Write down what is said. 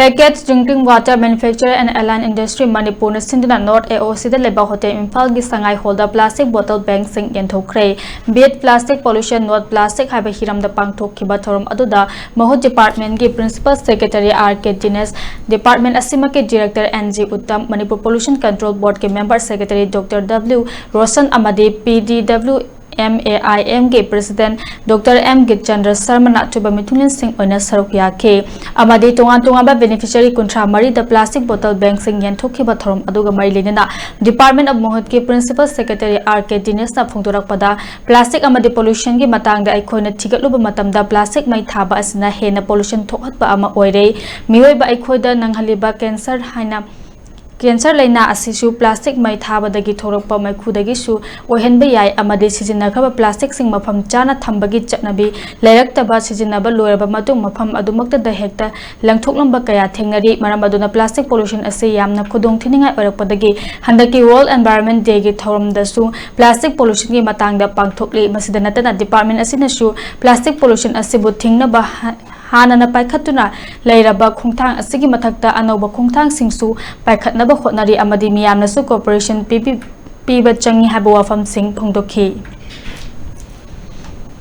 Packaged drinking water manufacturer and airline industry Manipurna sinduna North AOC the Leba Hotel Imphal gi sangai holder plastic bottle bank sing yenthokhre beat plastic pollution not plastic haiba hiram da pangthok khiba thorom aduda mahut department gi principal secretary RK Dinesh department asima ke director NG Uttam Manipur pollution control board ke member secretary Dr W Roshan Amadi PDW MAIM के president doctor M गितचंद्र Sharma नाचुबा मिथुन सिंह ओना सरक याखे अमादि तोंगान तोंगाबा beneficiary कुंट्रा मरी the plastic बोतल bank Singh यंथोखिबा theorem अदुगा मरी लेना department of मोहत के principal secretary RK Dinesh ना फोंदोरकपदा प्लास्टिक अमादि पोल्यूशन की मतंगदा अखोइना थिगतलुबा मतमदा प्लास्टिक मै थाबा असना हेना पोल्यूशन थोहतबा अमा ओइरे मियोइबा अखोइदा नंगहलिबा कैंसर हाइना कैंसर लेना असिसु प्लास्टिक मै थाबदगी थोरकपा मैखुदगिसु ओहेनबा याय अमदि सिजिन्नखबा प्लास्टिक सिंग मफम चाना थंबगी चटनबी लेरक्तबा सिजिन्नबा लोरबा मतुंग मफम अदुमक्ता द हेक्ता लंगथोकलंबा कया थेंगरी मरम अदुना प्लास्टिक पोल्यूशन असे यामना खुदोंग थिनिंगाय ओरकपदगी हंदकी वर्ल्ड एनवायरनमेंट डे गी थोरमदसु प्लास्टिक पोल्यूशन की मतंगदा पांगथोकली मसिदा नतना डिपार्टमेंट असिनसु प्लास्टिक पोल्यूशन असिबु थिंगनबा हाना पाइखतुना लेरबा खुंथांग असिगी मथक्ता अनौबा खुंथांग सिंगसु पाइखतनबा होटनरी अमदि मियामनसु कोऑपरेशन पीबा चंगी हाबा वाफम सिंह फोंदोखी।